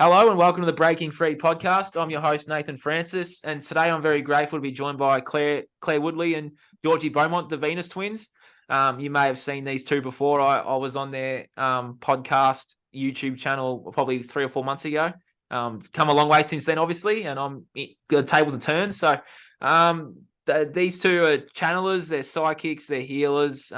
Hello and welcome to the Breaking Free podcast. I'm your host, Nathan Francis, and today I'm very grateful to be joined by Claire Woodley and Georgie Beaumont, the Venus twins. You may have seen these two before. I was on their podcast YouTube channel probably 3 or 4 months ago. Come a long way since then, obviously, and the tables are turned. So these two are channelers, they're psychics, they're healers.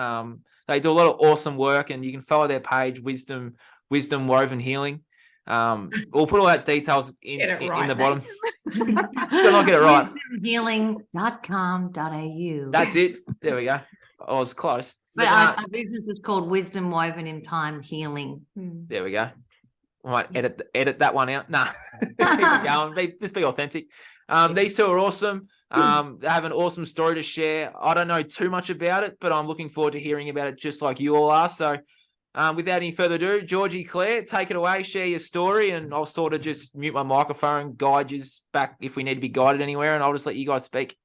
They do a lot of awesome work, and you can follow their page, Wisdom Woven Healing. We'll put all that details in the bottom. Still not get it right. wisdomhealing.com.au. That's it. There we go. I was close. But our business is called Wisdom Woven in Time Healing. There we go. I might edit that one out. Nah, keep it going. Just be authentic. These two are awesome. They have an awesome story to share. I don't know too much about it, but I'm looking forward to hearing about it just like you all are. So without any further ado, Georgie, Claire, take it away, share your story, and I'll sort of just mute my microphone, guide you back if we need to be guided anywhere, and I'll just let you guys speak.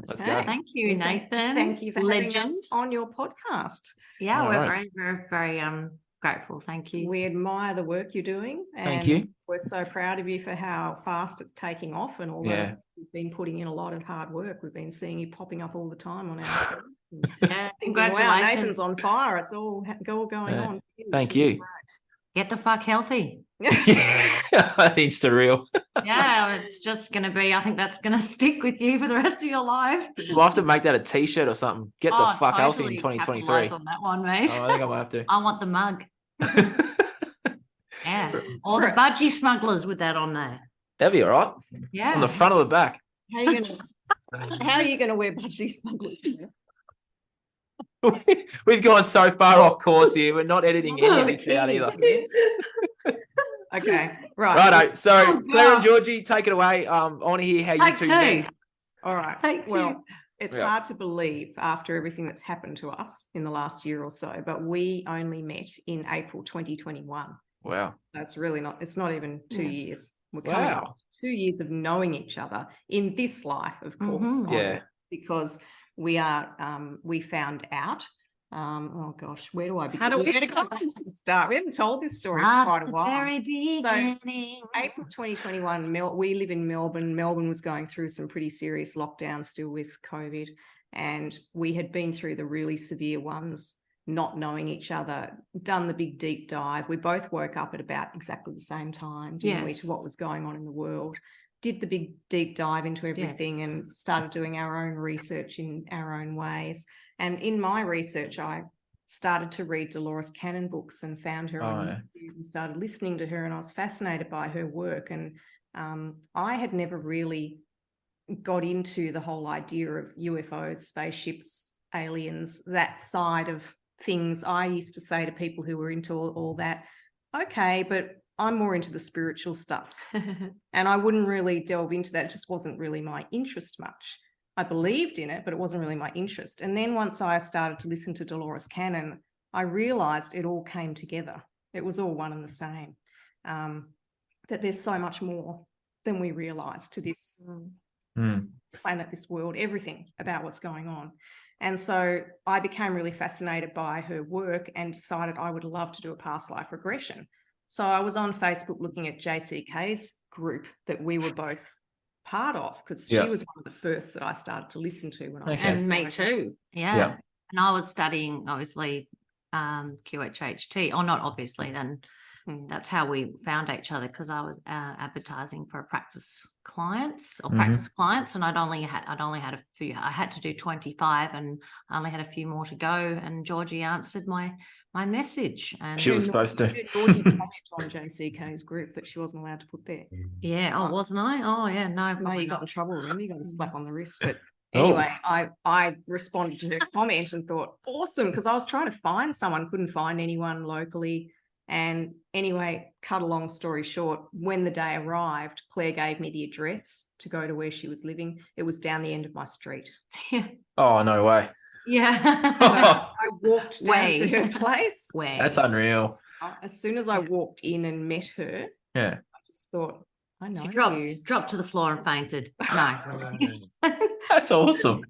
Let's go. Thank you, Nathan. Thank you for having us on your podcast. Yeah, No we're worries. very grateful. Thank you. We admire the work you're doing. And Thank you. We're so proud of you for how fast it's taking off, and although you've been putting in a lot of hard work, we've been seeing you popping up all the time on our Yeah, congratulations. Wow, Nathan's on fire. It's all going on. Thank you. Get the fuck healthy. Insta-real. Yeah, it's just going to be, I think that's going to stick with you for the rest of your life. We'll have to make that a t-shirt or something. Get the fuck healthy in 2023. Capitalize on that one, mate. I think I might have to. I want the mug. Yeah. Or the budgie smugglers with that on there. That'd be all right. Yeah. On the front or the back. How are you going to wear budgie smugglers? We've gone so far off course here. We're not editing any of this out either. Okay, right. Righto. So, Claire and Georgie, take it away. I want to hear how you two met. All right. Take two. Well, it's hard to believe after everything that's happened to us in the last year or so, but we only met in April 2021. Wow. That's really not, it's not even 2 years. We're coming up to 2 years of knowing each other in this life, of course. Yeah. Because we found out. Oh gosh, where do I begin? How do we start? We haven't told this story for quite a while. Very beginning. So April 2021, we live in Melbourne. Melbourne was going through some pretty serious lockdowns still with COVID, and we had been through the really severe ones, not knowing each other, done the big deep dive. We both woke up at about exactly the same time, didn't we, to what was going on in the world. Did the big deep dive into everything and started doing our own research in our own ways. And in my research, I started to read Dolores Cannon books and found her on YouTube and started listening to her, and I was fascinated by her work. And I had never really got into the whole idea of UFOs, spaceships, aliens, that side of things. I used to say to people who were into all that, okay, but I'm more into the spiritual stuff. And I wouldn't really delve into that. It just wasn't really my interest much. I believed in it, but it wasn't really my interest. And then once I started to listen to Dolores Cannon, I realized it all came together. It was all one and the same. That there's so much more than we realize to this planet, this world, everything about what's going on. And so I became really fascinated by her work and decided I would love to do a past life regression. So I was on Facebook looking at JCK's group that we were both part of, because she was one of the first that I started to listen to when I was and me too. Yeah. And I was studying obviously QHHT, or not obviously, then that's how we found each other, because I was advertising for practice clients, and I'd only had a few. I had to do 25 and I only had a few more to go, and Georgie answered my message, and she was supposed to. Georgie comment on JCK's group that she wasn't allowed to put there. Wasn't I? Oh yeah, no, you got in trouble. Remember, you got a slap on the wrist. But anyway, I responded to her comment and thought, awesome, because I was trying to find someone, couldn't find anyone locally. And anyway, cut a long story short, when the day arrived, Claire gave me the address to go to where she was living. It was down the end of my street. Oh, no way. Yeah. So I walked down to her place. That's unreal. As soon as I walked in and met her, I just thought, I know you. Dropped to the floor and fainted. No. That's awesome.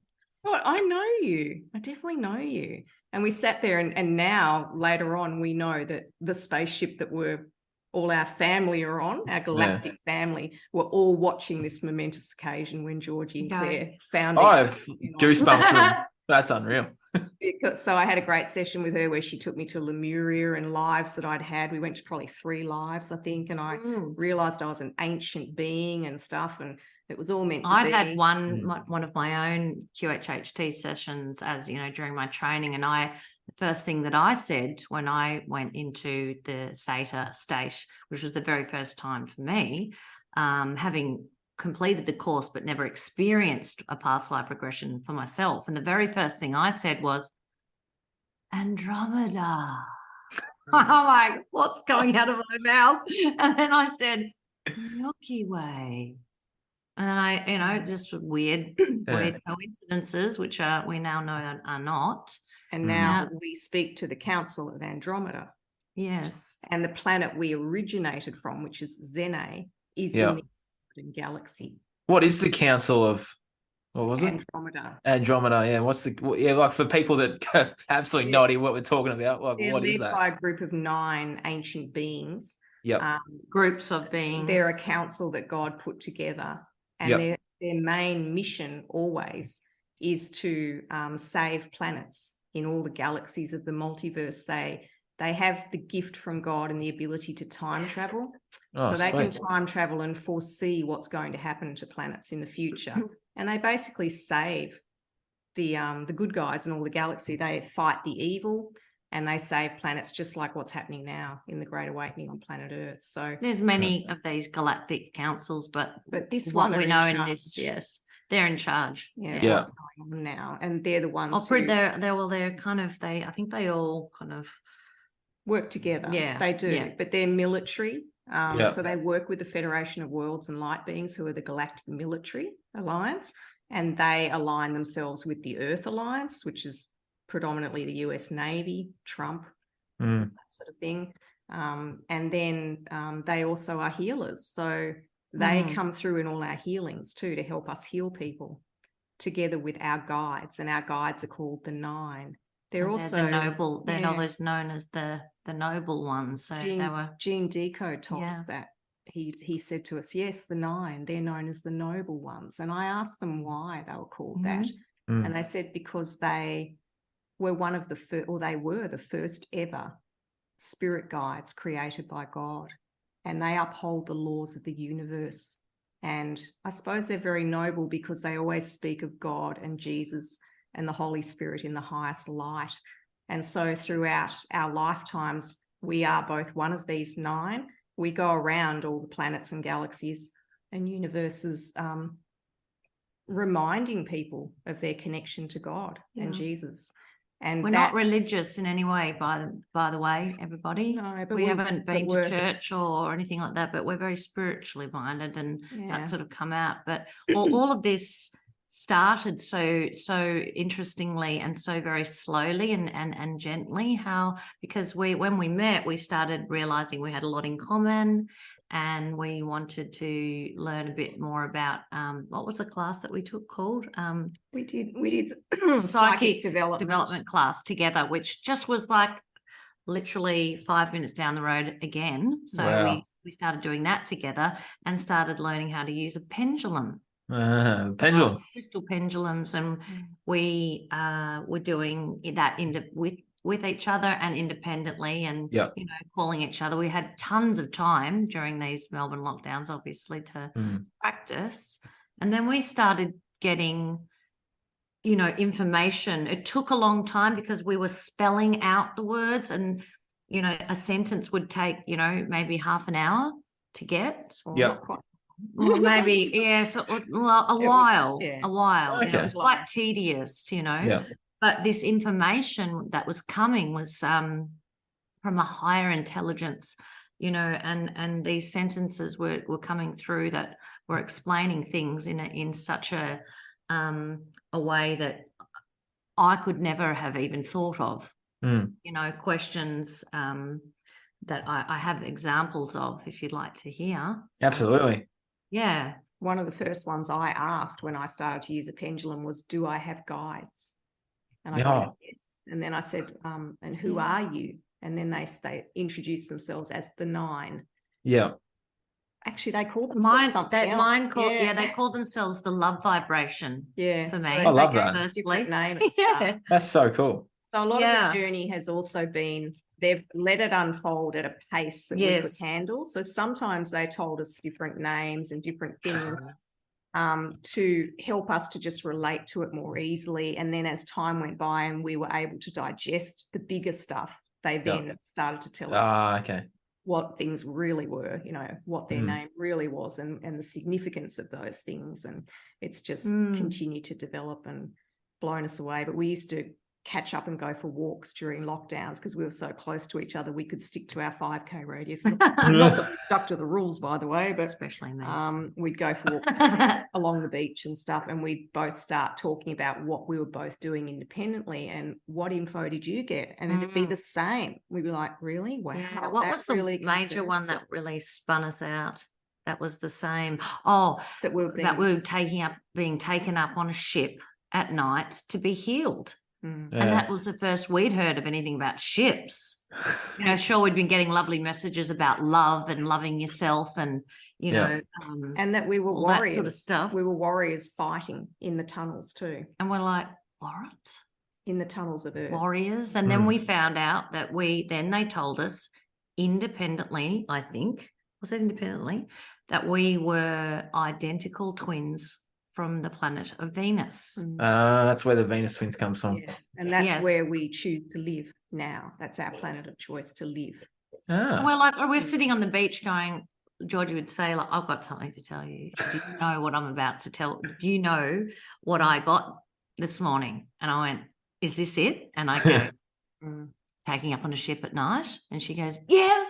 I know you. I definitely know you. And we sat there, and now later on we know that the spaceship that we're all our family are on, our galactic family, were all watching this momentous occasion when Georgie and Claire found each I other. have goosebumps from that's unreal. So I had a great session with her where she took me to Lemuria and lives that I'd had. We went to probably 3 lives, I think, and I realized I was an ancient being and stuff, and it was all meant to be. I'd had one of my own QHHT sessions, as you know, during my training, and the first thing that I said when I went into the theta state, which was the very first time for me, having completed the course but never experienced a past life regression for myself, and the very first thing I said was Andromeda. I'm like, what's coming out of my mouth? And then I said Milky Way. And then I, you know, just weird coincidences, which we now know are not. And now we speak to the Council of Andromeda. Yes. And the planet we originated from, which is Xene, is in the galaxy. What is the Council of, what was Andromeda. Andromeda, yeah. What's the, like for people that have absolutely no idea what we're talking about, like They're what led is that? by a group of 9 ancient beings. Groups of beings. They're a council that God put together. And their main mission always is to save planets in all the galaxies of the multiverse. They have the gift from God and the ability to time travel. So they can time travel and foresee what's going to happen to planets in the future. And they basically save the good guys in all the galaxy. They fight the evil and they save planets, just like what's happening now in the Great Awakening on planet Earth. So there's many of these galactic councils, but this what one we know in this, they're in charge. What's going on now, and they're the ones. They're kind of I think they all kind of work together. Yeah, they do. But they're military. So they work with the Federation of Worlds and Light Beings, who are the Galactic Military Alliance, and they align themselves with the Earth Alliance, which is predominantly the US Navy, Trump, that sort of thing. And then they also are healers. So they come through in all our healings too, to help us heal people together with our guides. And our guides are called the 9. They're also the noble, they're always known as the noble ones. So Gene Deco told us that. He said to us, yes, the 9, they're known as the noble ones. And I asked them why they were called that. And they said because they were one of the first, or they were the first ever spirit guides created by God. And they uphold the laws of the universe. And I suppose they're very noble because they always speak of God and Jesus and the Holy Spirit in the highest light. And so throughout our lifetimes, we are both one of these 9. We go around all the planets and galaxies and universes, reminding people of their connection to God and Jesus. And we're not religious in any way, by the way, everybody. No, but we haven't been to church or anything like that, but we're very spiritually minded, and that's sort of come out. But all of this started so interestingly and so very slowly and gently. Because when we met, we started realizing we had a lot in common, and we wanted to learn a bit more about what was the class that we took called? We did psychic development class together, which just was like literally 5 minutes down the road again. So we started doing that together and started learning how to use a pendulum. Crystal pendulums, and we were doing that with each other and independently, and you know, calling each other. We had tons of time during these Melbourne lockdowns, obviously, to practice. And then we started getting, you know, information. It took a long time because we were spelling out the words, and you know, a sentence would take, you know, maybe half an hour to get. Or maybe a while. Okay. You know, it's quite tedious, you know. But this information that was coming was from a higher intelligence, you know, and these sentences were coming through that were explaining things in such a way that I could never have even thought of. You know, questions that I have examples of, if you'd like to hear. Absolutely. Yeah. One of the first ones I asked when I started to use a pendulum was, do I have guides? And I got yes. And then I said, and who are you? And then they introduced themselves as the 9. Yeah. Actually, they called themselves something else. They called themselves the love vibration. Yeah, for me. so I love they that. gave a different name. At the Yeah. start. That's so cool. So a lot of the journey has also been they've let it unfold at a pace that we could handle. So sometimes they told us different names and different things to help us to just relate to it more easily. And then as time went by and we were able to digest the bigger stuff, they then started to tell us what things really were, you know, what their name really was and the significance of those things. And it's just continued to develop and blown us away. But we used to catch up and go for walks during lockdowns because we were so close to each other. We could stick to our 5K radius. Not that we stuck to the rules, by the way, but especially me. we'd go for walks along the beach and stuff, and we'd both start talking about what we were both doing independently and what info did you get, and it'd be the same. We'd be like, really? Wow. Yeah. What was the really major one that really spun us out? That was the same. That we were being taken up on a ship at night to be healed. And that was the first we'd heard of anything about ships. You know, sure, we'd been getting lovely messages about love and loving yourself and, you know. And that we were warriors. That sort of stuff. We were warriors fighting in the tunnels too. And we're like, what? In the tunnels of Earth. Warriors. And then we found out that they told us independently, I think, was it independently, that we were identical twins from the planet of Venus. That's where the Venus twins comes from. Yeah. And that's where we choose to live now. That's our planet of choice to live. And we're sitting on the beach going, Georgie would say, like, I've got something to tell you. Do you know what I'm about to tell? Do you know what I got this morning? And I went, is this it? And I go, taking up on a ship at night. And she goes, yes.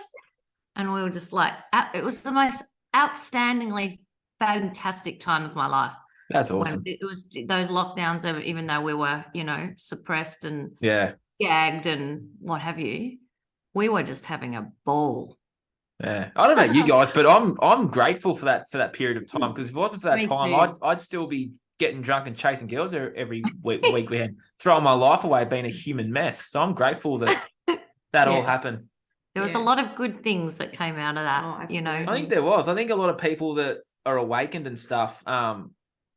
And we were just like, it was the most outstandingly fantastic time of my life. That's awesome. When it was those lockdowns, even though we were, you know, suppressed and gagged and what have you, we were just having a ball. Yeah, I don't know you guys, but I'm grateful for that period of time, because if it wasn't for that time, I'd still be getting drunk and chasing girls every week we had, throwing my life away, being a human mess. So I'm grateful that all happened. There was a lot of good things that came out of that, you know. I think there was. I think a lot of people that are awakened and stuff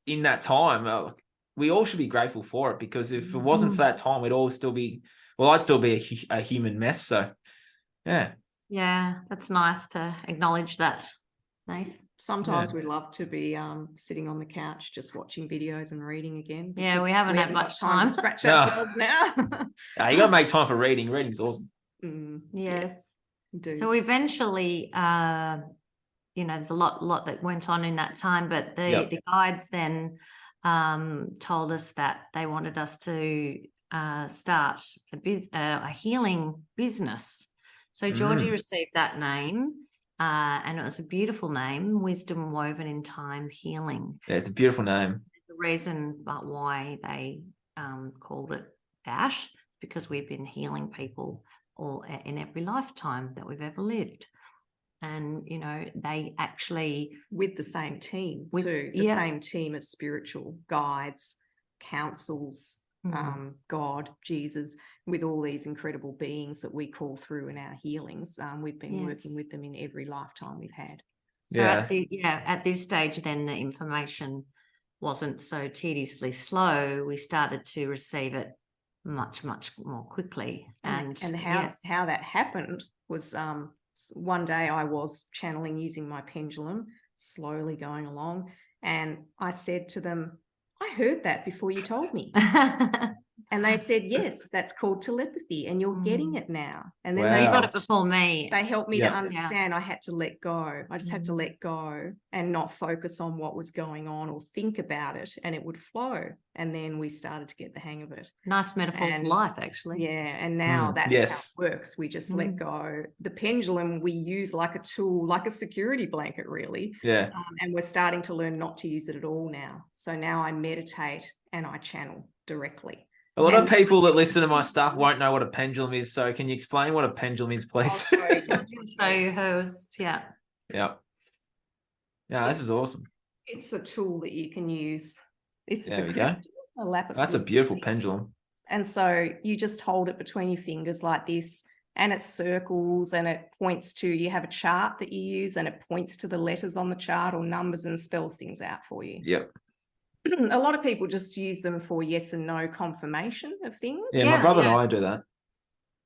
in that time, we all should be grateful for it, because if it wasn't for that time, we'd all still be, I'd still be a human mess. So, yeah. Yeah, that's nice to acknowledge that, Nath. Sometimes we love to be sitting on the couch just watching videos and reading again. Yeah, we haven't had much time to scratch ourselves now. You got to make time for reading. Reading's awesome. Yes. Do. So eventually, you know, there's a lot that went on in that time, but the guides then told us that they wanted us to start a healing business. So Georgie received that name, and it was a beautiful name, Wisdom Woven in Time Healing. Yeah, it's a beautiful name. The reason why they called it that, because we've been healing people all in every lifetime that we've ever lived. And, you know, they actually... With the same team too. The same team of spiritual guides, councils, God, Jesus, with all these incredible beings that we call through in our healings. We've been working with them in every lifetime we've had. So at this stage, then the information wasn't so tediously slow. We started to receive it much, much more quickly. And how that happened was one day I was channeling using my pendulum, slowly going along, and I said to them, I heard that before you told me. And they said, yes, that's called telepathy, and you're getting it now. And then they got it before me. They helped me to understand I had to let go. I just had to let go and not focus on what was going on or think about it, and it would flow. And then we started to get the hang of it. Nice metaphor for life, actually. Yeah, and now that's how it works. We just let go. The pendulum we use like a tool, like a security blanket, really. Yeah. And we're starting to learn not to use it at all now. So now I meditate and I channel directly. A lot of people that listen to my stuff won't know what a pendulum is. So can you explain what a pendulum is, please? So hers, yeah. Yeah, this is awesome. It's a tool that you can use. It's there a crystal, a lapis. That's a beautiful pendulum. And so you just hold it between your fingers like this, and it circles and it points to, you have a chart that you use and it points to the letters on the chart or numbers and spells things out for you. Yep. A lot of people just use them for yes and no confirmation of things. Yeah, my brother and I do that.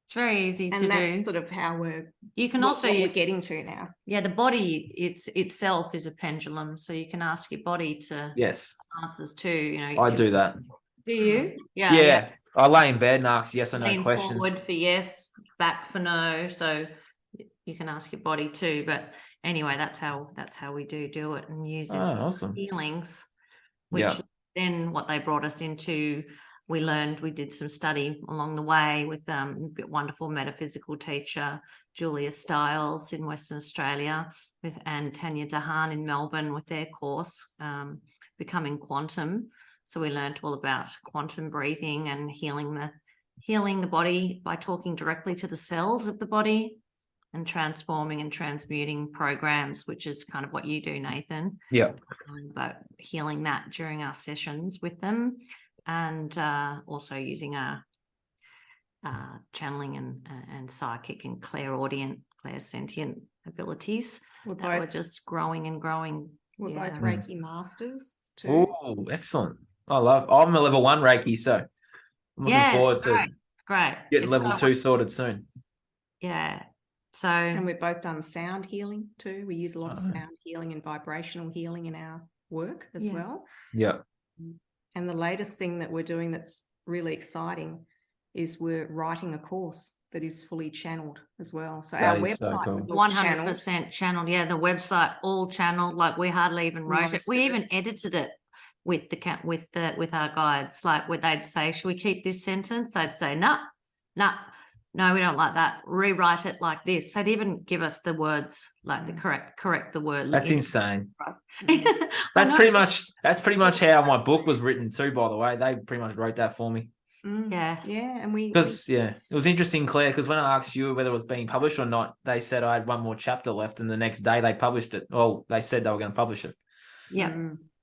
It's very easy to And do. that's sort of how you can what also we're getting to now. Yeah, the body itself is a pendulum, so you can ask your body to Yes. answers too. You know, I do that. Do you? Yeah. I lay in bed and ask yes or no Lean questions. forward for yes, back for no. So you can ask your body too. But anyway, that's how we do it, and using awesome. feelings, which then what they brought us into. We did some study along the way with a wonderful metaphysical teacher, Julia Stiles in Western Australia, and Tanya Dahan in Melbourne with their course, Becoming Quantum. So we learned all about quantum breathing and healing the body by talking directly to the cells of the body and transforming and transmuting programs, which is kind of what you do, Nathan. Yeah. But healing that during our sessions with them. And also using our channeling and psychic and clairsentient abilities. We're just growing and growing. We're both Reiki masters too. Oh, excellent. I'm a level 1 Reiki, so I'm looking forward to getting level 2 sorted soon. Yeah. So, and we've both done sound healing too. We use a lot of sound healing and vibrational healing in our work as well. Yeah. And the latest thing that we're doing that's really exciting is we're writing a course that is fully channeled as well. So our website was 100% channeled. Yeah, the website all channeled. Like we hardly even wrote it. We even edited it with our guides. Like where they'd say, "Should we keep this sentence?" They'd say, "No, we don't like that. Rewrite it like this." They'd even give us the words, like the correct the word. That's insane. That's pretty much how my book was written too, by the way. They pretty much wrote that for me. Yes. Yeah. And it was interesting, Claire, because when I asked you whether it was being published or not, they said I had one more chapter left, and the next day they published it. Well, they said they were going to publish it. Yeah.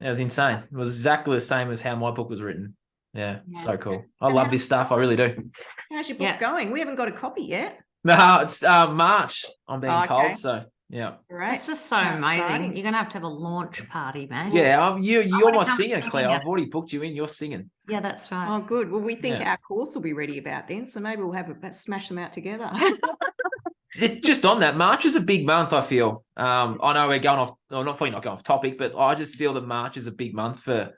It was insane. It was exactly the same as how my book was written. Yeah, so cool. I love this stuff. I really do. How's your book going? We haven't got a copy yet. No, it's March, I'm being told. So, yeah. Right. It's just so amazing. Exciting. You're going to have a launch party, man. Yeah, you're my singer, Claire. I've already booked you in. You're singing. Yeah, that's right. Oh, good. Well, we think our course will be ready about then, so maybe we'll smash them out together. Just on that, March is a big month, I feel. I know we're going off, not going off topic, but I just feel that March is a big month for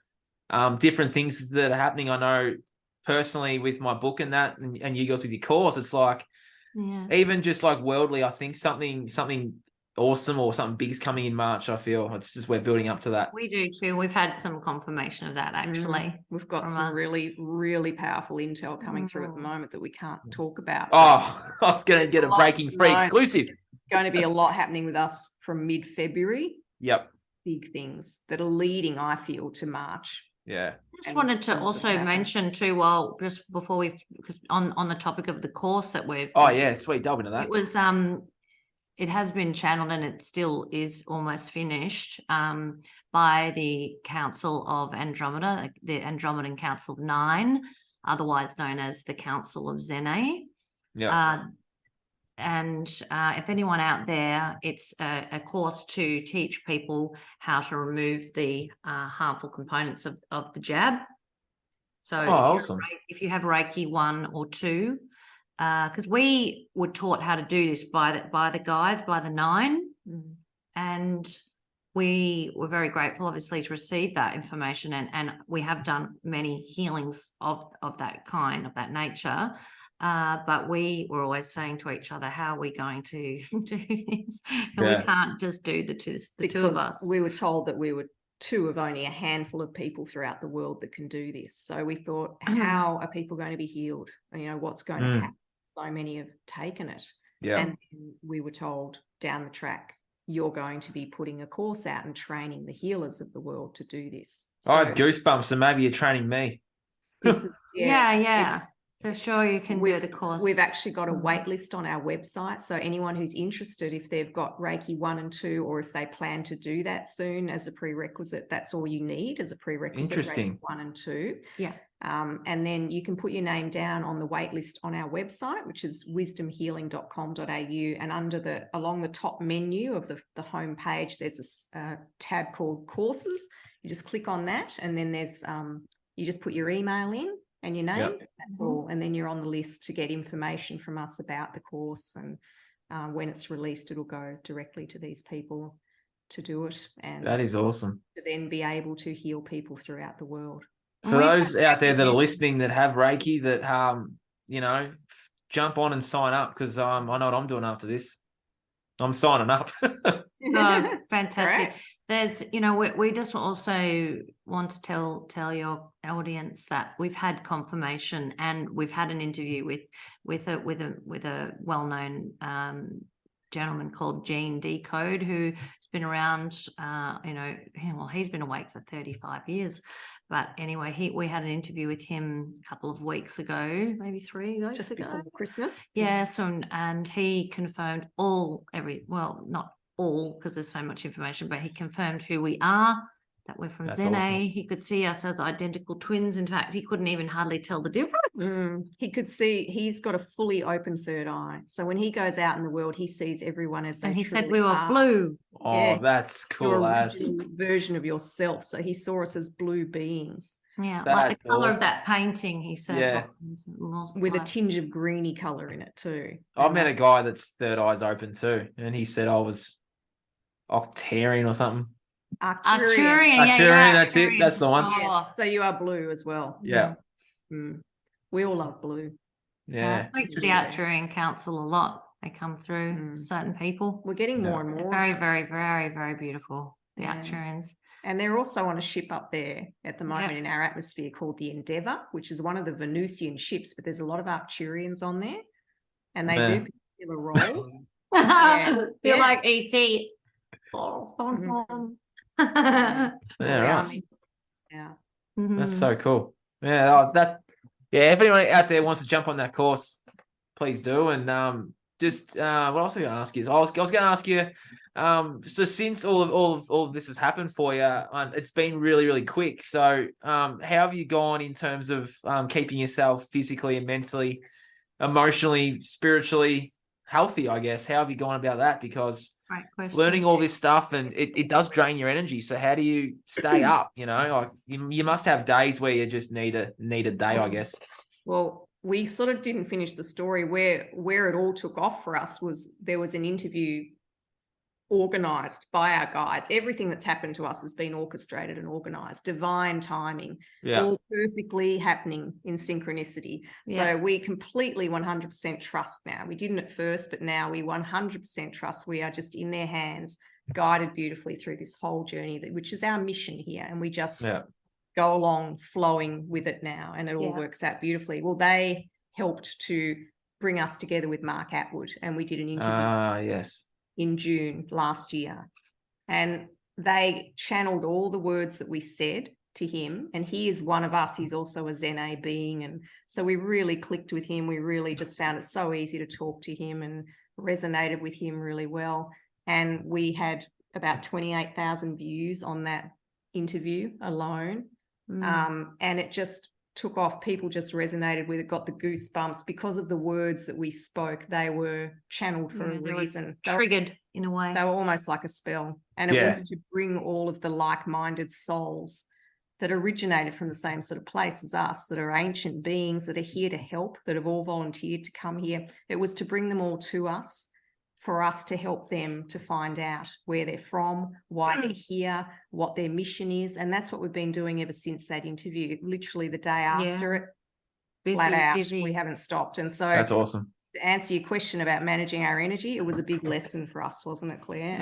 different things that are happening. I know personally with my book and that, and you guys with your course, it's like, even just like worldly, I think something awesome or something big is coming in March. I feel it's just we're building up to that. We do too. We've had some confirmation of that actually. We've got some really, really powerful intel coming through at the moment that we can't talk about. Oh, I was going to get a breaking free exclusive. Going to be a lot happening with us from mid-February. Yep. Big things that are leading, I feel, to March. Yeah. I just wanted to also mention too, just before because on the topic of the course that we're. Oh yeah, sweet. Delve into that. It was it has been channeled and it still is almost finished by the Council of Andromeda, the Andromedan Council of 9, otherwise known as the Council of Zene. Yeah. And if anyone out there, it's a course to teach people how to remove the harmful components of the jab. So awesome. If you have Reiki 1 or 2, because we were taught how to do this by the guides, by the 9, and we were very grateful, obviously, to receive that information, and we have done many healings of that kind, of that nature. But we were always saying to each other, how are we going to do this? And we can't just do the two of us. We were told that we were 2 of only a handful of people throughout the world that can do this. So we thought, how are people going to be healed? What's going to happen? So many have taken it. Yeah. And we were told down the track, you're going to be putting a course out and training the healers of the world to do this. So I have goosebumps, and maybe you're training me. This is, Yeah. For sure, you can do the course. We've actually got a wait list on our website. So anyone who's interested, if they've got Reiki 1 and 2, or if they plan to do that soon as a prerequisite, that's all you need as a prerequisite. Interesting. Reiki 1 and 2. Yeah. And then you can put your name down on the wait list on our website, which is wisdomhealing.com.au. And along the top menu of the home page, there's a tab called courses. You just click on that, and then there's you just put your email in and your name. Yep. That's all. And then you're on the list to get information from us about the course. And when it's released, it'll go directly to these people to do it. And That is awesome. to then be able to heal people throughout the world. For those out there that are listening that have Reiki, that jump on and sign up, because I know what I'm doing after this. I'm signing up. Oh, fantastic. Correct. There's, we just also want to tell your audience that we've had confirmation, and we've had an interview with a well-known gentleman called Gene Decode, who's been around. He's been awake for 35 years. But anyway, we had an interview with him a couple of weeks ago, maybe 3 weeks Just ago. before Christmas. Yes, and he confirmed not all, because there's so much information, but he confirmed who we are, that we're from That's Zen A. awesome. He could see us as identical twins. In fact, he couldn't even hardly tell the difference. He could see, he's got a fully open third eye. So when he goes out in the world, he sees everyone as they And he said truly we were are. blue. Oh, Yeah. that's cool. Your As original version of yourself. So he saw us as blue beings Yeah, like That's the color awesome. of that painting, he said. Yeah. with a tinge of greeny color in it too. I've met a guy that's third eye's open too, and he said I was Octarian or something. Arcturian. Arcturian, that's it. That's the one. Yes, so you are blue as well. Yeah. We all love blue. Yeah, I Yeah. speak to the Interesting. Arcturian Council a lot. They come through, certain people. We're getting more and They're more. very, very, very, very beautiful, the Yeah. Arcturians. And they're also on a ship up there at the moment in our atmosphere called the Endeavour, which is one of the Venusian ships, but there's a lot of Arcturians on there, and they do particular roles. Feel like E.T. Yeah, right. Yeah. That's so cool. Yeah, if anyone out there wants to jump on that course, please do. And what else was I going to ask you? I was going to ask you, so since all of this has happened for you, it's been really, really quick. So how have you gone in terms of keeping yourself physically and mentally, emotionally, spiritually healthy, I guess? How have you gone about that? Because learning all this stuff, and it does drain your energy. So how do you stay up? Like you must have days where you just need a day, I guess. Well, we sort of didn't finish the story. Where it all took off for us was there was an interview organized by our guides. Everything that's happened to us has been orchestrated and organized, divine timing, all perfectly happening in synchronicity. So we completely 100% trust now. We didn't at first, but now we 100% trust. We are just in their hands, guided beautifully through this whole journey, which is our mission here. And we just go along flowing with it now, and it all works out beautifully. Well, they helped to bring us together with Mark Atwood, and we did an interview in June last year, and they channeled all the words that we said to him, and he is one of us. He's also a Zen A being, and so we really clicked with him. We really just found it so easy to talk to him and resonated with him really well, and we had about 28,000 views on that interview alone. And it just took off. People just resonated with it, got the goosebumps because of the words that we spoke. They were channeled for a reason. Triggered in a way. They were almost like a spell. And it was to bring all of the like-minded souls that originated from the same sort of place as us, that are ancient beings that are here to help, that have all volunteered to come here. It was to bring them all to us, for us to help them to find out where they're from, why they're here, what their mission is. And that's what we've been doing ever since that interview. Literally the day after it, flat out, we haven't stopped. And so that's awesome. To answer your question about managing our energy, it was a big lesson for us, wasn't it, Claire?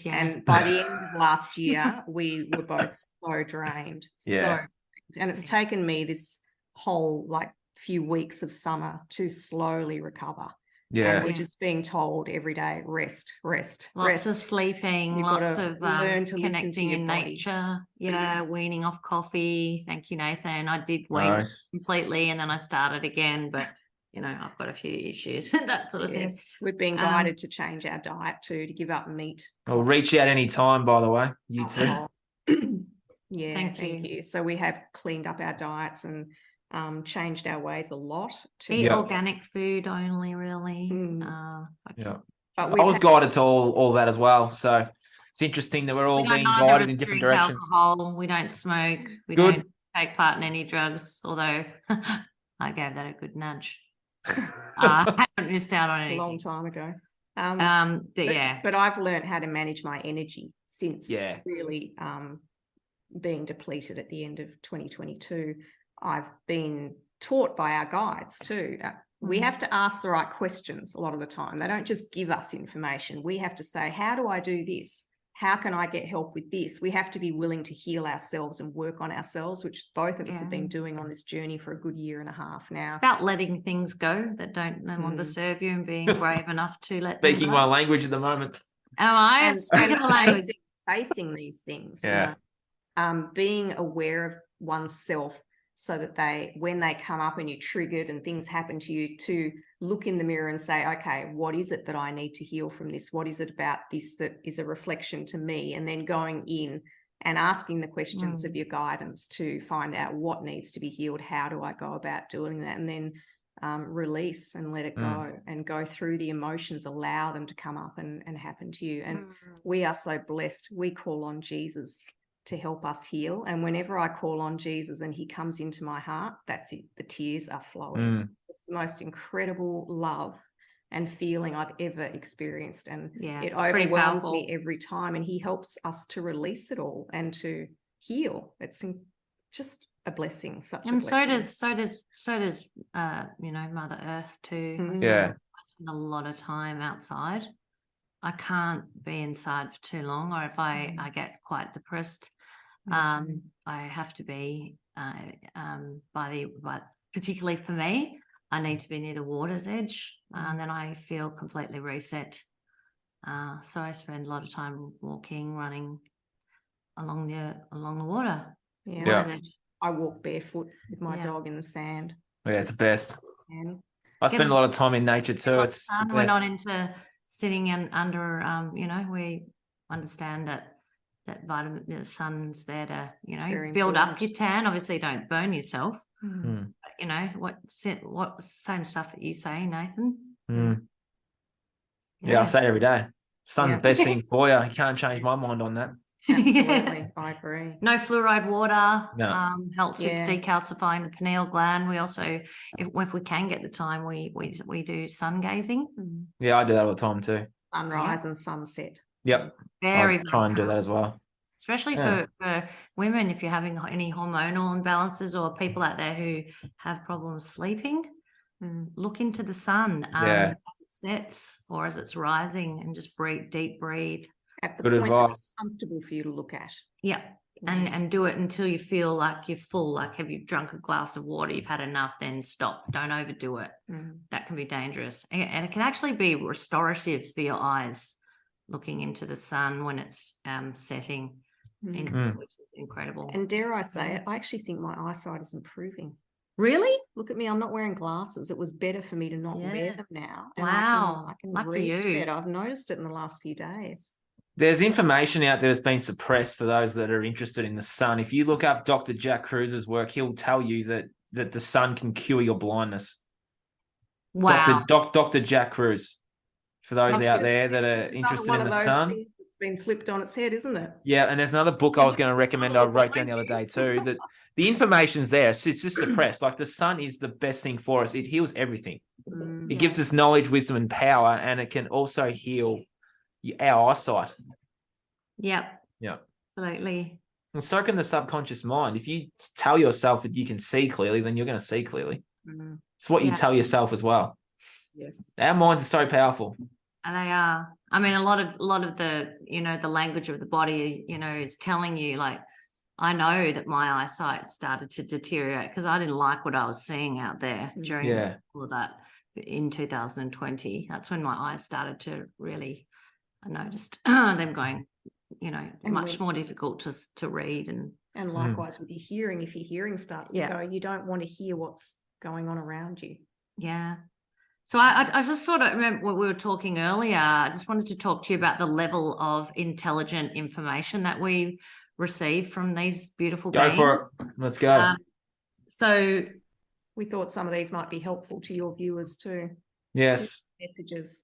And by the end of last year, we were both so drained. And it's taken me this whole few weeks of summer to slowly recover. And Yeah. we're just being told every day, rest, Lots rest. of sleeping, You've lots gotta of learn to listen to connecting your in body. nature. Yeah, weaning off coffee. Thank you, Nathan. I did wean Nice. completely, and then I started again, but I've got a few issues, that sort of thing. Yes, we've been guided to change our diet too, to give up meat. I'll reach out any time, by the way. You too. Yeah, Thank thank you. you. So we have cleaned up our diets and changed our ways a lot to Eat Yeah. organic food only, really. Yeah. But I was guided to all that as well. So it's interesting that we're all being guided in different directions. Alcohol. We don't smoke. We Good. don't take part in any drugs, although I gave that a good nudge. I haven't missed out on a anything. long time ago. But I've learned how to manage my energy since really being depleted at the end of 2022. I've been taught by our guides too. We have to ask the right questions a lot of the time. They don't just give us information. We have to say, how do I do this? How can I get help with this? We have to be willing to heal ourselves and work on ourselves, which both of us have been doing on this journey for a good year and a half now. It's about letting things go that don't no longer serve you and being brave enough to let Speaking them my go. language at the moment. Am I? And facing these things, Yeah. Being aware of oneself so that when they come up and you're triggered and things happen to you, to look in the mirror and say, okay, what is it that I need to heal from this? What is it about this that is a reflection to me? And then going in and asking the questions of your guidance to find out what needs to be healed. How do I go about doing that? And then release and let it go and go through the emotions, allow them to come up and happen to you. And we are so blessed. We call on Jesus to help us heal. And whenever I call on Jesus and he comes into my heart, that's it. The tears are flowing. It's the most incredible love and feeling I've ever experienced. And it overwhelms me every time. And he helps us to release it all and to heal. It's just a blessing, such a blessing. So does Mother Earth too. I spend a lot of time outside. I can't be inside for too long, or if I get quite depressed, I have to be particularly for me, I need to be near the water's edge, and then I feel completely reset. So I spend a lot of time walking, running along the water. Water's edge. I walk barefoot with my dog in the sand. Yeah, it's the best. I spend a lot of time in nature too. It's the best. We're not into sitting under. We understand that the sun's there to build up your tan. Obviously, don't burn yourself. But, what same stuff that you say, Nathan? Yeah, I say it every day. Sun's the best thing for you. You can't change my mind on that. Absolutely, I agree. No fluoride water. No. Helps with decalcifying the pineal gland. We also, if we can get the time, we do sun gazing. Yeah, I do that all the time too. Sunrise and sunset. Yep. Very try and do that as well. Especially for women, if you're having any hormonal imbalances or people out there who have problems sleeping, look into the sun as it sets or as it's rising, and just deep breathe. At the Good point advice. that's comfortable for you to look at. Yeah. And do it until you feel like you're full. Like, have you drunk a glass of water, you've had enough, then stop. Don't overdo it. That can be dangerous. And it can actually be restorative for your eyes, looking into the sun when it's setting, which is incredible. And dare I say it, I actually think my eyesight is improving. Really? Look at me, I'm not wearing glasses. It was better for me to not wear them now. And wow. I can Lucky read you. better. I've noticed it in the last few days. There's information out there that's been suppressed for those that are interested in the sun. If you look up Dr. Jack Cruz's work, he'll tell you that the sun can cure your blindness. Wow. Dr. Jack Cruz. For those out there that are interested in the sun. It's been flipped on its head, isn't it? Yeah, and there's another book I was going to recommend I wrote down the other day too, that the information's there. It's just suppressed. Like, the sun is the best thing for us. It heals everything. It gives us knowledge, wisdom, and power, and it can also heal our eyesight. Yep. Yeah. Absolutely. And so can the subconscious mind. If you tell yourself that you can see clearly, then you're going to see clearly. It's what you tell yourself as well. Yes. Our minds are so powerful. And they are. I mean, a lot of the, the language of the body, is telling you, like, I know that my eyesight started to deteriorate because I didn't like what I was seeing out there during all of that. in 2020. That's when my eyes started to really, I noticed them going, And much more difficult to read. And likewise with your hearing, if your hearing starts to go, you don't want to hear what's going on around you. Yeah. So I just sort of remember what we were talking earlier. I just wanted to talk to you about the level of intelligent information that we receive from these beautiful beings. Go for it. Let's go. So we thought some of these might be helpful to your viewers too. Yes. Messages.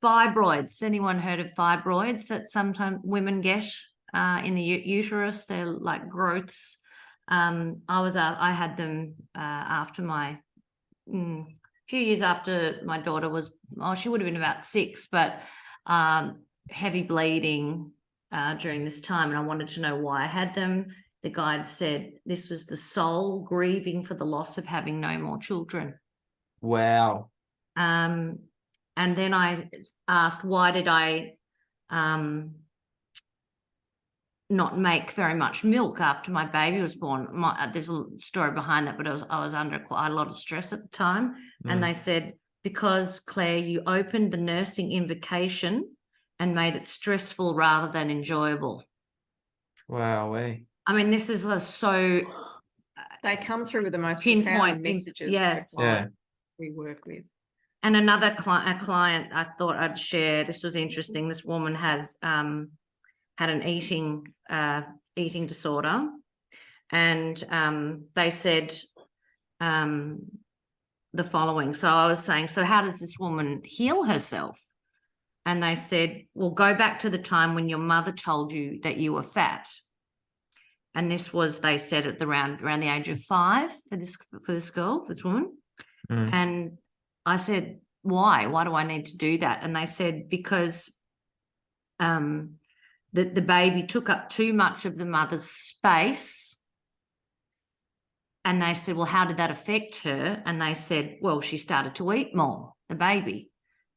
Fibroids. Anyone heard of fibroids that sometimes women get in the uterus? They're like growths. I had them after my few years after my daughter was, she would have been about 6, but heavy bleeding during this time, and I wanted to know why I had them. The guide said this was the soul grieving for the loss of having no more children. Wow. And then I asked, why did I not make very much milk after my baby was born? There's a story behind that, but I was under quite a lot of stress at the time. And they said, because, Claire, you opened the nursing invocation and made it stressful rather than enjoyable. Wow. I mean, this is so... They come through with the most pinpoint profound messages. Yes. We work with. And another client I thought I'd share, this was interesting. This woman has had an eating disorder, and they said the following. So I was saying, so how does this woman heal herself? And they said, well, go back to the time when your mother told you that you were fat. And this was, they said, at around the age of 5 for this girl, this woman. And I said, why? Why do I need to do that? And they said, because the baby took up too much of the mother's space. And they said, well, how did that affect her? And they said, well, she started to eat more, the baby.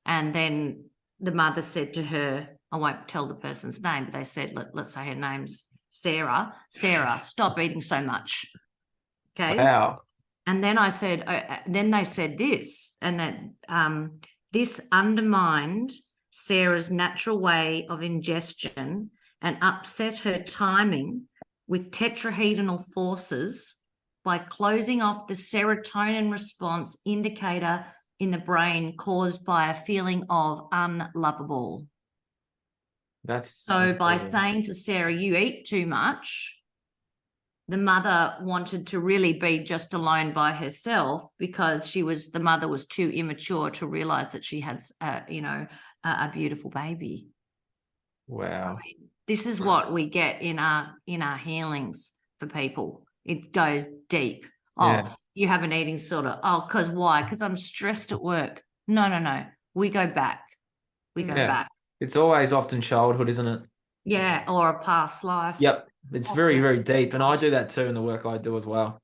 And then the mother said to her, I won't tell the person's name, but they said, let's say her name's Sarah, stop eating so much. Okay. Wow. And then I said, then they said this, and that this undermined Sarah's natural way of ingestion and upset her timing with tetrahedral forces by closing off the serotonin response indicator in the brain caused by a feeling of unlovable. That's so by saying to Sarah, you eat too much, the mother wanted to really be just alone by herself because the mother was too immature to realize that she had, a beautiful baby. Wow. I mean, this is what we get in our healings for people. It goes deep. You have an eating disorder. Because why? Because I'm stressed at work. No. We go back. We go back. It's always often childhood, isn't it? Yeah, or a past life. Yep. It's very, very deep. And I do that too in the work I do as well.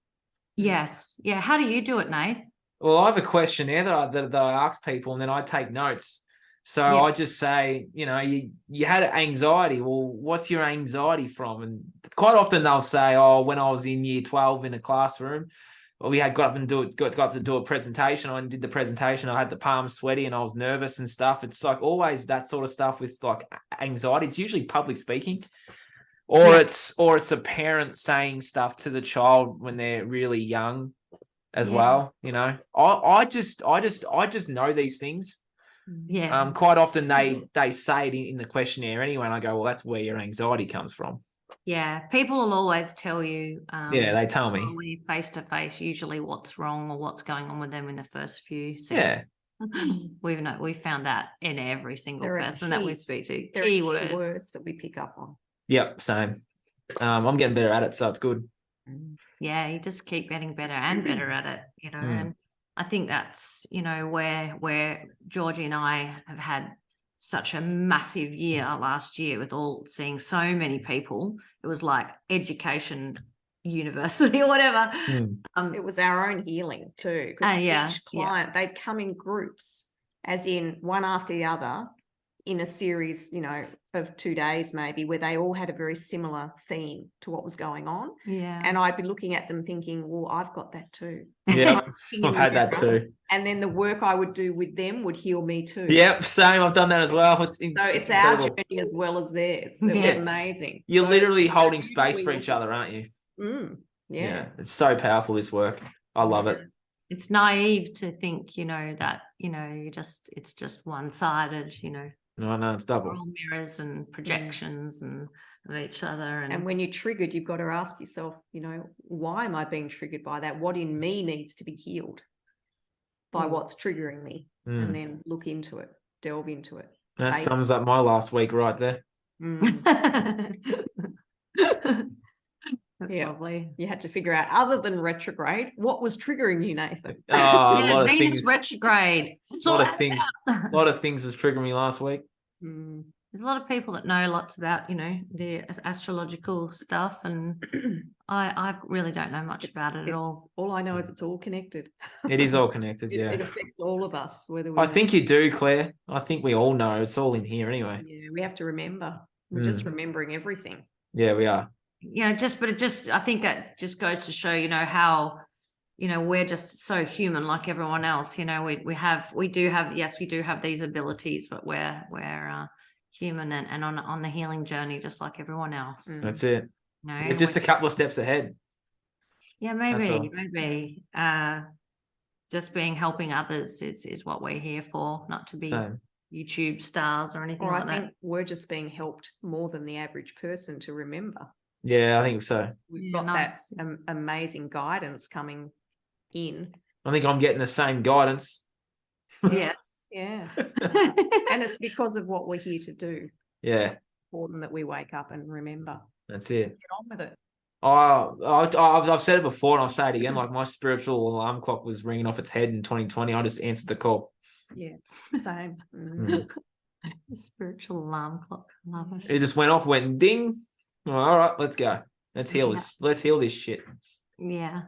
Yes. Yeah. How do you do it, Nath? Well, I have a questionnaire that I ask people, and then I take notes. So I just say, you had anxiety. Well, what's your anxiety from? And quite often they'll say, when I was in year 12 in a classroom, we had got up to do a presentation. I did the presentation. I had the palms sweaty and I was nervous and stuff. It's like always that sort of stuff with like anxiety. It's usually public speaking, or it's a parent saying stuff to the child when they're really young as well. I just know these things. Yeah. Quite often they say it in the questionnaire anyway, and I go, well, that's where your anxiety comes from. Yeah, people will always tell you. They tell me when you're face to face, usually what's wrong or what's going on with them in the first few seconds. We've found that in every single person that we speak to. Key words that we pick up on. Yep, same. I'm getting better at it, so it's good. Yeah, you just keep getting better and better at it, and I think that's, where Georgie and I have had such a massive year last year with seeing so many people. It was like education university or whatever. It was our own healing too. Because each client, they'd come in groups, as in one after the other, in a series, you know, of 2 days maybe, where they all had a very similar theme to what was going on. Yeah. And I'd be looking at them thinking, well, I've got that too. Yeah, Looking in I've the had that mirror, too. And then the work I would do with them would heal me too. Yep, same. I've done that as well. It's So it's our incredible. journey as well as theirs. It Yeah. was amazing. You're So literally holding space usually for we'll each just- other, aren't you? Yeah. It's so powerful, this work. I love it. It's naive to think, you know, that, you know, it's just one-sided, you know. No, it's We're double. all mirrors and projections and of each other. And when you're triggered, you've got to ask yourself, you know, why am I being triggered by that? What in me needs to be healed by what's triggering me? And then look into it, delve into it. That sums up my last week right there. That's lovely. You had to figure out, other than retrograde, what was triggering you, Nathan? Oh, a lot of Venus things. retrograde. A lot of things was triggering me last week. There's a lot of people that know lots about, you know, the astrological stuff, and I really don't know much about it at all. All I know is it's all connected. It is all connected, yeah. It affects all of us, whether we I think you do, Claire. I think we all know. It's all in here anyway. Yeah, we have to remember. We're just remembering everything. Yeah, we are. You know, I think that just goes to show, you know, how, you know, we're just so human like everyone else. You know, we do have these abilities, but we're human and on the healing journey just like everyone else. That's it. You know, We're just a couple of steps ahead. Yeah, maybe. Just helping others is what we're here for, not to be YouTube stars or anything like that. I think we're just being helped more than the average person to remember. Yeah, I think so. We've got that amazing guidance coming in. I think I'm getting the same guidance. Yes. Yeah. And it's because of what we're here to do. Yeah. It's important that we wake up and remember. That's it. Get on with it. I've said it before and I'll say it again. Like, my spiritual alarm clock was ringing off its head in 2020. I just answered the call. Yeah, same. The spiritual alarm clock. Love it. It just went off, went ding. All right, let's go. Let's heal this. Let's heal this shit. Yeah.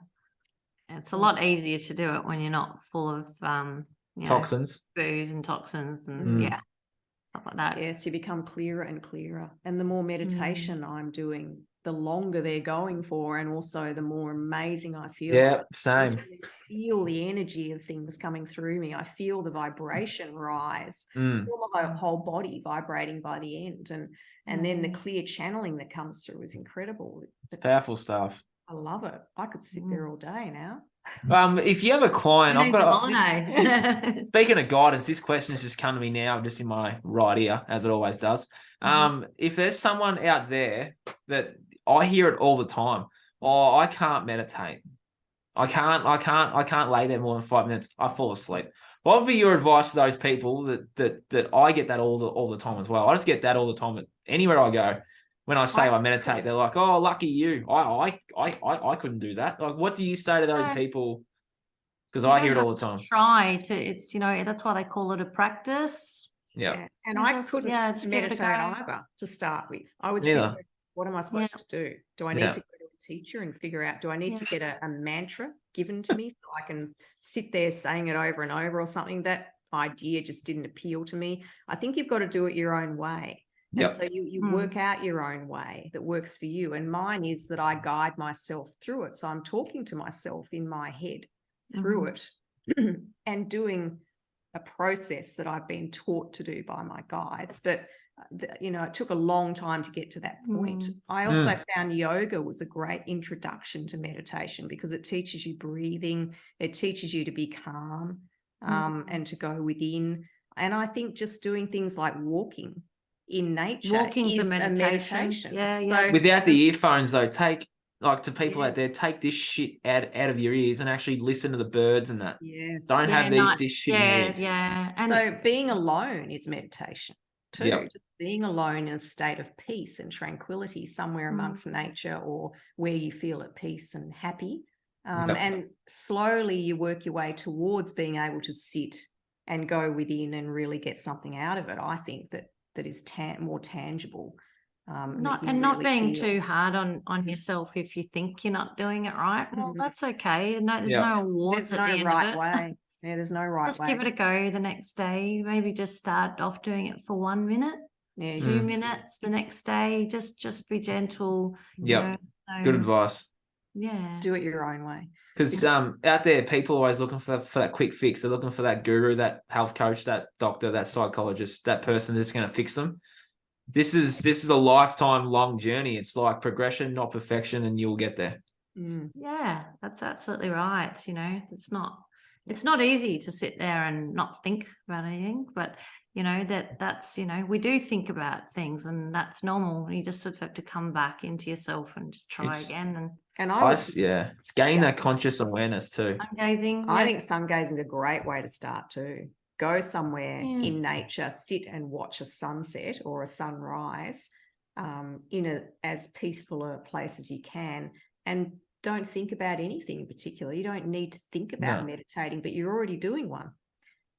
It's a lot easier to do it when you're not full of toxins, booze and toxins and stuff like that. Yes, you become clearer and clearer. And the more meditation I'm doing, the longer they're going for, and also the more amazing I feel. Yeah, same. I feel the energy of things coming through me. I feel the vibration rise. I feel my whole body vibrating by the end. And then the clear channeling that comes through is incredible. It's powerful stuff. I love it. I could sit there all day now. If you have a client, I've got a speaking of guidance, this question has just come to me now, just in my right ear, as it always does. If there's someone out there that I hear it all the time, I can't meditate. I can't lay there more than 5 minutes. I fall asleep. What would be your advice to those people that I get that all the time as well? I just get that all the time anywhere I go. When I say I meditate, they're like, "Oh, lucky you! I couldn't do that." Like, what do you say to those people? Because I hear it all the time. It's that's why they call it a practice. Yeah. And I couldn't meditate either to start with. I would say, what am I supposed to do? Do I need to go to a teacher and figure out? Do I need to get a mantra given to me so I can sit there saying it over and over or something? That idea just didn't appeal to me. I think you've got to do it your own way. And so you work out your own way that works for you. And mine is that I guide myself through it. So I'm talking to myself in my head through it and doing a process that I've been taught to do by my guides. But, it took a long time to get to that point. I also found yoga was a great introduction to meditation because it teaches you breathing. It teaches you to be calm and to go within. And I think just doing things like walking in nature Walking's is a meditation. So, without the earphones though, take out there, take this shit out of your ears and actually listen to the birds and that. Yes. Don't have this shit in your ears. Yeah. And so being alone is meditation too. Yep. Just being alone in a state of peace and tranquility somewhere amongst nature or where you feel at peace and happy. And slowly you work your way towards being able to sit and go within and really get something out of it. I think that is more tangible. not really being feel. too hard on yourself if you think you're not doing it right. Well, that's okay. No, there's no awards There's at the no end right of it. way. Yeah, there's no right Just way. give it a go the next day. Maybe just start off doing it for 1 minute, Yeah, 2 minutes the next day. Just be gentle. you Yep. know, Good so, advice. yeah. do it your own way. Because out there, people are always looking for that quick fix. They're looking for that guru, that health coach, that doctor, that psychologist, that person that's going to fix them. This is a lifetime long journey. It's like progression, not perfection, and you'll get there. Yeah, that's absolutely right. It's not easy to sit there and not think about anything, but that's we do think about things, and that's normal. You just sort of have to come back into yourself and just try again. And it's gaining that conscious awareness too. Sungazing. I think sungazing is a great way to start too. Go somewhere in nature, sit and watch a sunset or a sunrise in as peaceful a place as you can, and don't think about anything in particular. You don't need to think about meditating, but you're already doing one.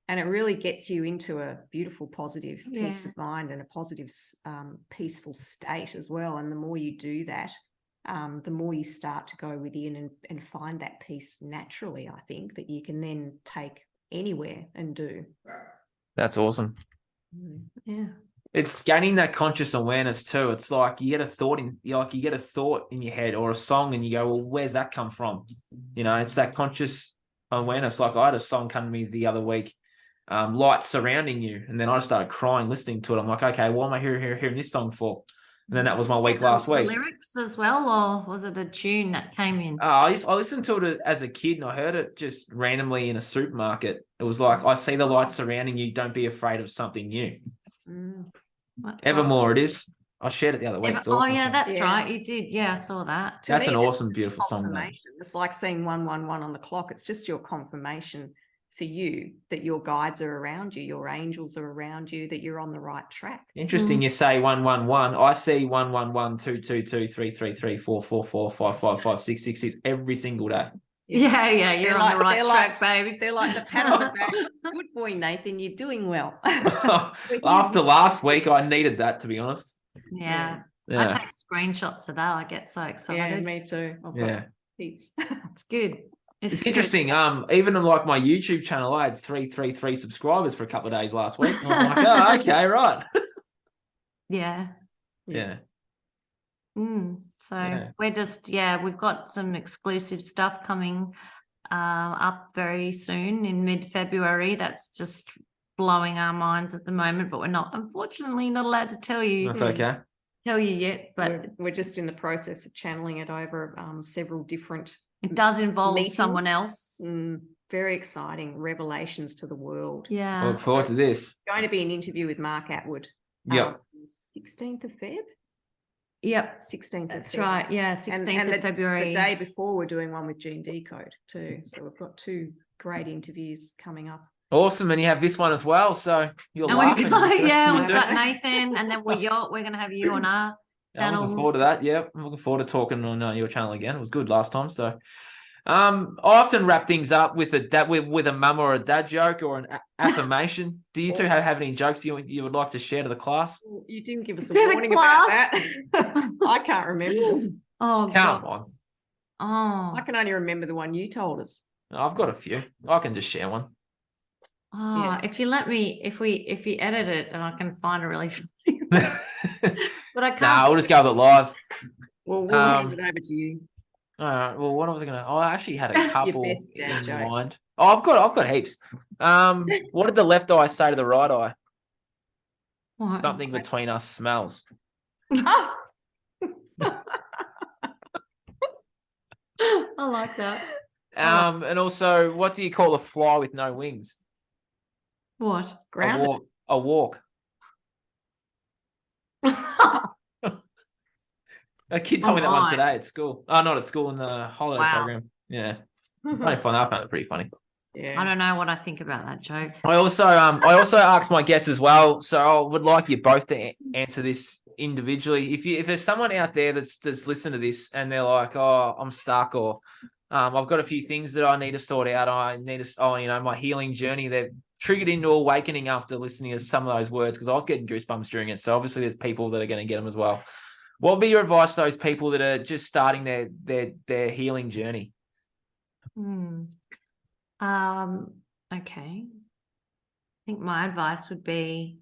And it really gets you into a beautiful, positive peace of mind and a positive, peaceful state as well. And the more you do that, the more you start to go within and find that peace naturally, I think, that you can then take anywhere and do. That's awesome. Yeah. It's gaining that conscious awareness too. It's like you get a thought in your head or a song, and you go, well, where's that come from? It's that conscious awareness. Like I had a song come to me the other week, Light Surrounding You, and then I started crying listening to it. I'm like, okay, what am I hearing this song for? And then that was my week last week. Lyrics as well, or was it a tune that came in? I listened to it as a kid, and I heard it just randomly in a supermarket. It was like, I see the light surrounding you. Don't be afraid of something new. Evermore, it is. I shared it the other week. It's awesome. Oh, yeah, that's right. You did. Yeah, I saw that. That's an awesome, beautiful song. It's like seeing 111 on the clock. It's just your confirmation for you that your guides are around you, your angels are around you, that you're on the right track. Interesting. You say 111. I see 111, 222, 333, 444, 555, 666 every single day. Yeah, you're on the right track, baby. They're like the pat on the back. Good boy, Nathan, you're doing well. After last week, I needed that, to be honest. Yeah. I take screenshots of that. I get so excited. Yeah, me too. I've got heaps. It's good. It's interesting. Even on like my YouTube channel, I had 333 subscribers for a couple of days last week. I was like, oh, okay, right. Yeah. So we're just, we've got some exclusive stuff coming up very soon in mid-February. That's just blowing our minds at the moment, but we're unfortunately not allowed to tell you. That's okay. Tell you yet, but we're just in the process of channeling it over several different. It does involve meetings. Someone else. Very exciting revelations to the world. Yeah. I look forward to this. It's going to be an interview with Mark Atwood. 16th of Feb. Yep. 16th. That's right. Yeah. 16th of February. The day before, we're doing one with Gene Decode too. So we've got two great interviews coming up. Awesome. And you have this one as well. So you're laughing. We've got Nathan, and then we're going to have you on our channel. I'm looking forward to that. Yeah. I'm looking forward to talking on your channel again. It was good last time. So I often wrap things up with a mum or a dad joke or an affirmation. Do you two have any jokes you would like to share to the class? You didn't give us a warning about that. I can't remember. Oh, come on. Oh, I can only remember the one you told us. I've got a few. I can just share one. Oh, if you let me, if you edit it, and I can find a really funny one. But I can't. Nah, we'll just go with it live. Well, we'll hand it over to you. All right. Well, what was I gonna? I actually had a couple in joke. mind. Oh, I've got heaps. What did the left eye say to the right eye? What? Something between us smells. I like that. And also, what do you call a fly with no wings? What? Grounded. A walk. A kid told me that one today at school. Oh, not at school, in the holiday program. Yeah. I find that pretty funny. Yeah. I don't know what I think about that joke. I also asked my guests as well, so I would like you both to answer this individually. If there's someone out there that's listened to this and they're like, oh, I'm stuck, or I've got a few things that I need to sort out. My healing journey. They're triggered into awakening after listening to some of those words, because I was getting goosebumps during it. So obviously there's people that are going to get them as well. What would be your advice to those people that are just starting their healing journey? Okay. I think my advice would be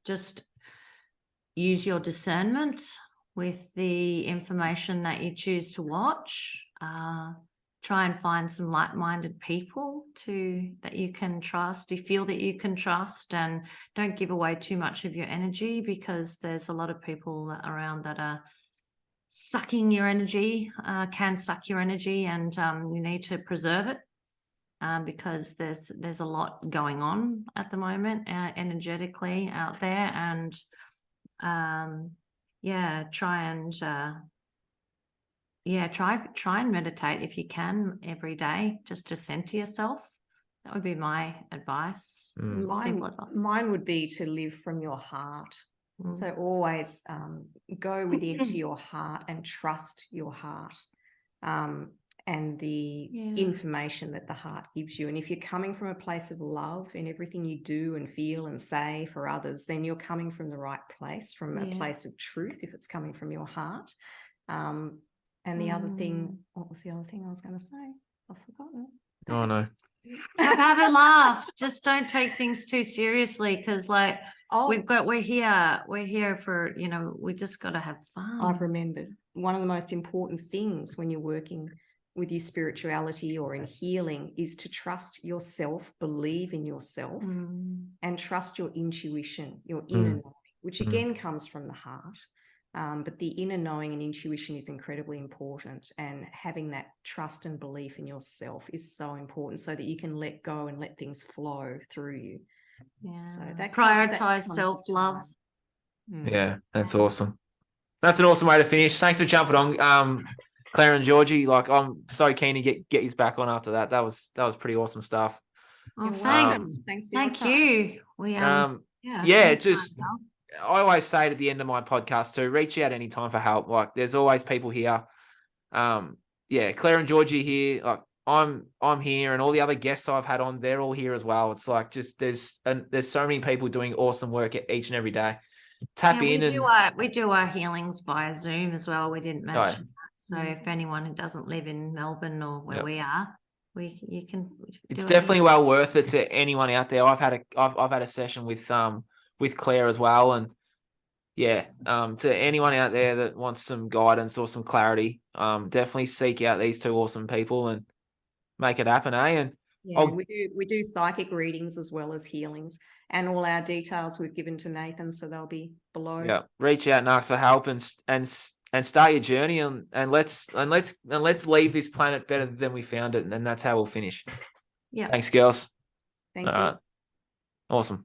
just use your discernment with the information that you choose to watch. Try and find some like-minded people that you can trust. You feel that you can trust, and don't give away too much of your energy, because there's a lot of people around that are sucking your energy, can suck your energy, and you need to preserve it. Because there's a lot going on at the moment energetically out there, and try and meditate if you can every day, just to center yourself. That would be my advice. Simple advice. Mine would be to live from your heart. So always go within to your heart and trust your heart. And the information that the heart gives you. And if you're coming from a place of love in everything you do and feel and say for others, then you're coming from the right place, from a place of truth, if it's coming from your heart. And the other thing, what was the other thing I was going to say? I've forgotten. Oh, no. Have a laugh. Just don't take things too seriously, because we're here for, we just got to have fun. I've remembered one of the most important things when you're working with your spirituality or in healing is to trust yourself, believe in yourself, and trust your intuition, your inner knowing, which again comes from the heart. But the inner knowing and intuition is incredibly important, and having that trust and belief in yourself is so important, so that you can let go and let things flow through you. Yeah. So that prioritize self-love. Yeah, that's awesome. That's an awesome way to finish. Thanks for jumping on, Claire and Georgie. Like, I'm so keen to get you back on after that. That was pretty awesome stuff. Well, thanks. Thanks for Thank you. We just I always say at the end of my podcast too, reach out anytime for help. Like, there's always people here. Claire and Georgie here. Like, I'm here, and all the other guests I've had on, they're all here as well. It's like, just there's so many people doing awesome work each and every day. Tap in. We do our healings via Zoom as well. We didn't mention that. So if anyone who doesn't live in Melbourne or where we are, you can. It's definitely well worth it to anyone out there. I've had a session with Claire as well, and to anyone out there that wants some guidance or some clarity, definitely seek out these two awesome people and make it happen, eh? And we do psychic readings as well as healings, and all our details we've given to Nathan, so they'll be below. Yeah, reach out and ask for help, and start your journey, and let's leave this planet better than we found it, and that's how we'll finish. Yeah. Thanks, girls. Thank you. Awesome.